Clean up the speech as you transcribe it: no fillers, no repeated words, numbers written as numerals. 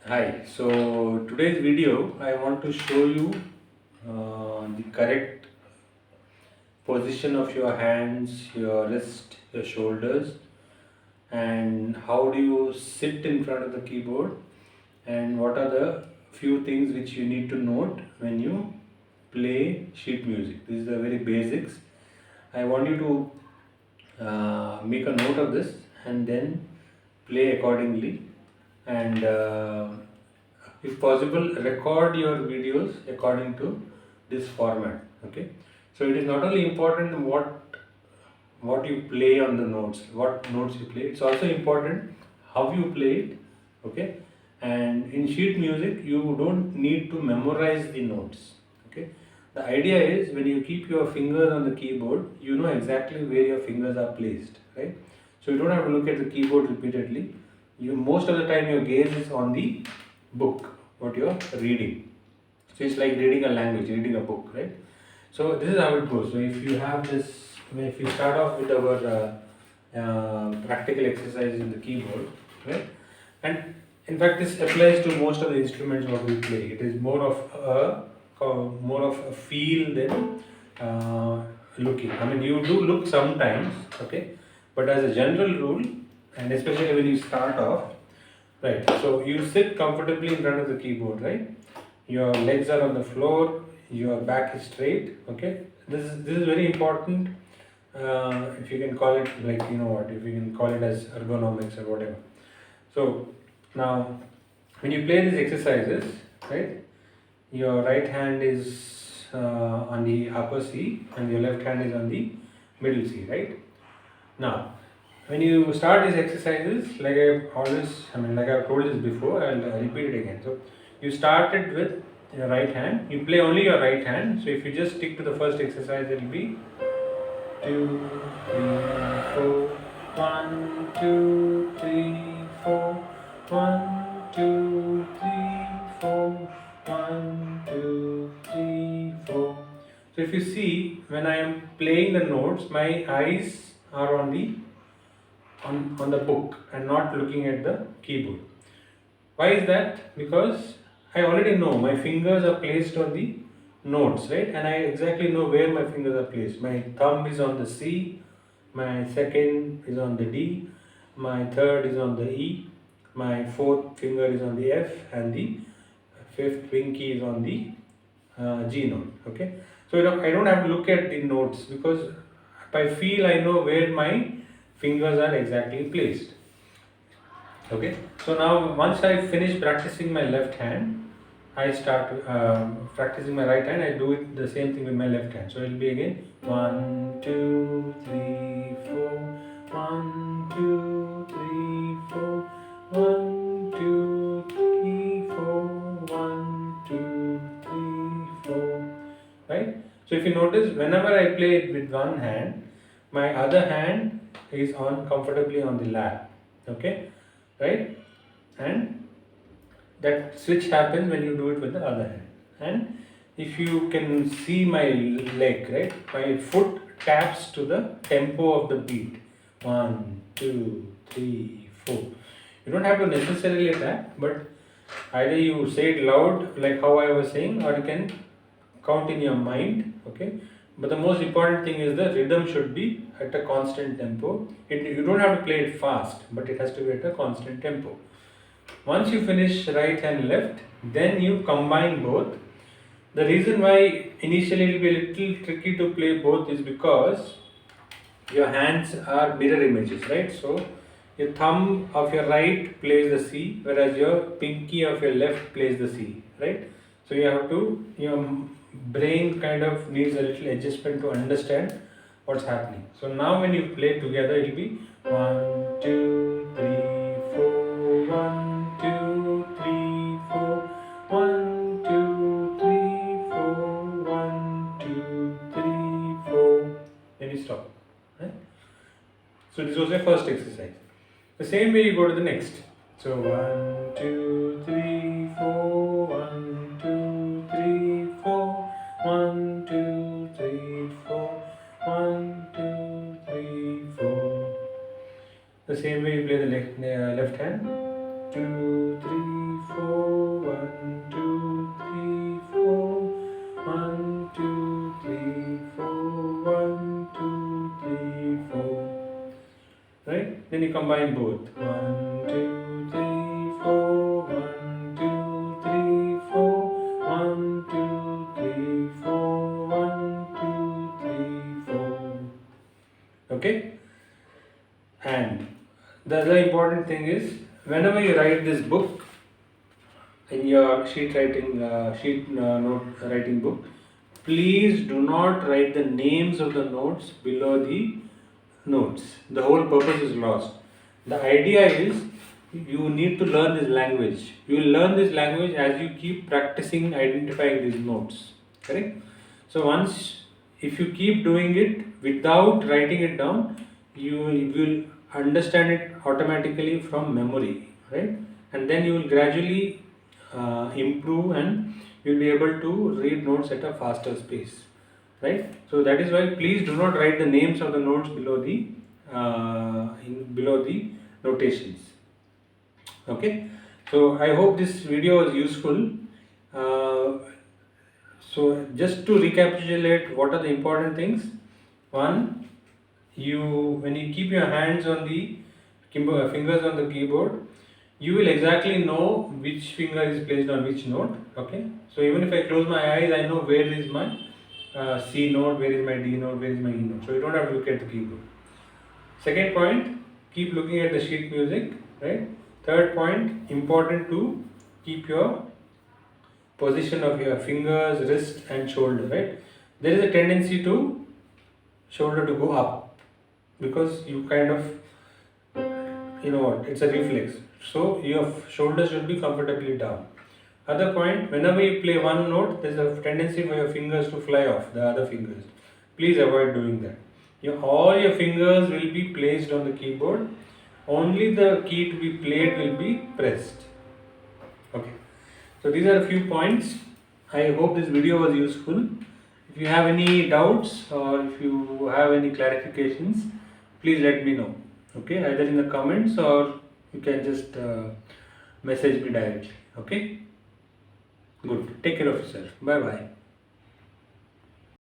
Hi, so today's video I want to show you the correct position of your hands, your wrist, your shoulders, and how do you sit in front of the keyboard, and what are the few things which you need to note when you play sheet music. This is the very basics. I want you to make a note of this and then play accordingly, and if possible record your videos according to this format. Okay, so it is not only important what you play on the notes, what notes you play, it's also important how you play it. Okay, and in sheet music you don't need to memorize the notes. Okay, the idea is when you keep your fingers on the keyboard, you know exactly where your fingers are placed, right? So you don't have to look at the keyboard repeatedly. You most of the time your gaze is on the book, what you're reading. So it's like reading a language, reading a book, right? So this is how it goes. So if you have this, if you start off with our practical exercise in the keyboard, right? And in fact, this applies to most of the instruments what we play. It is more of a feel than looking. I mean, you do look sometimes, okay, but as a general rule, and especially when you start off, right? So you sit comfortably in front of the keyboard, right? Your legs are on the floor, your back is straight. Okay, this is very important. If you can call it like what, if you can call it as ergonomics or whatever. So now, when you play these exercises, right? Your right hand is on the upper C and your left hand is on the middle C, right? Now, when you start these exercises, like like I've told this before, I'll repeat it again. So, you started with your right hand, you play only your right hand. So, if you just stick to the first exercise, it will be 2, 3, 4, 1, 2, 3, 4, 1, 2, 3, 4, 1, 2, 3, 4. So, if you see, when I am playing the notes, my eyes are on the book and not looking at the keyboard. Why is that? Because I already know my fingers are placed on the notes, right? And I exactly know where my fingers are placed. My thumb is on the C, my second is on the D, my third is on the E, my fourth finger is on the F, and the fifth pinky is on the G note. Okay, so I don't have to look at the notes because by feel I know where my fingers are exactly placed. Okay, so now once I finish practicing my left hand, I start practicing my right hand. I do it the same thing with my left hand. So it will be again 1, 2, 3, 4, 1, 2, 3, 4, 1, 2, 3, 4, 1, 2, 3, 4. Right? So if you notice, whenever I play it with one hand, my other hand is on comfortably on the lap. Okay, right? And that switch happens when you do it with the other hand. And if you can see my leg, right, my foot taps to the tempo of the beat. 1, 2, 3, 4. You don't have to necessarily tap, but either you say it loud like how I was saying, or you can count in your mind. Okay, but the most important thing is the rhythm should be at a constant tempo. You don't have to play it fast, but it has to be at a constant tempo. Once you finish right and left, then you combine both. The reason why initially it will be a little tricky to play both is because your hands are mirror images, right? So your thumb of your right plays the C, whereas your pinky of your left plays the C, right? So you have to, your brain kind of needs a little adjustment to understand what's happening. So now when you play together, it will be 1, 2, 3, 4, 1, 2, 3, 4, 1, 2, 3, 4, 1, 2, 3, 4. Then you stop. Right? So this was the first exercise. The same way you go to the next. So 1, 2, 3, 4, 1, 2, 3, 4, 1, 2, 3, 4, 1, 2, 3, 4. The same way you play the left hand. 2, 3, 4, you combine both? 1, 2, 3, 4. 1, 2, 3, 4. 1, 2, 3, 4. 1, 2, 3, 4. Okay? And the other important thing is, whenever you write this book in your note writing book, please do not write the names of the notes below the notes. The whole purpose is lost. The idea is you need to learn this language. You will learn this language as you keep practicing identifying these notes. Correct? So once, if you keep doing it without writing it down, you will understand it automatically from memory, right? And then you will gradually improve, and you will be able to read notes at a faster pace, right? So that is why please do not write the names of the notes below the notations. Okay, so I hope this video was useful. So just to recapitulate, what are the important things? One, when you keep your hands on the fingers on the keyboard, you will exactly know which finger is placed on which note. Okay, so even if I close my eyes, I know where is my C note, where is my D note, where is my E note. So you don't have to look at the keyboard. Second point, keep looking at the sheet music, right? Third point, important to keep your position of your fingers, wrist and shoulder, right? There is a tendency to shoulder to go up because you kind of, it's a reflex. So your shoulders should be comfortably down. Other point, whenever you play one note, there's a tendency for your fingers to fly off the other fingers. Please avoid doing that. All your fingers will be placed on the keyboard. Only the key to be played will be pressed. Okay. So these are a few points. I hope this video was useful. If you have any doubts or if you have any clarifications, please let me know. Okay, either in the comments or you can just message me directly. Okay. Good. Take care of yourself. Bye bye.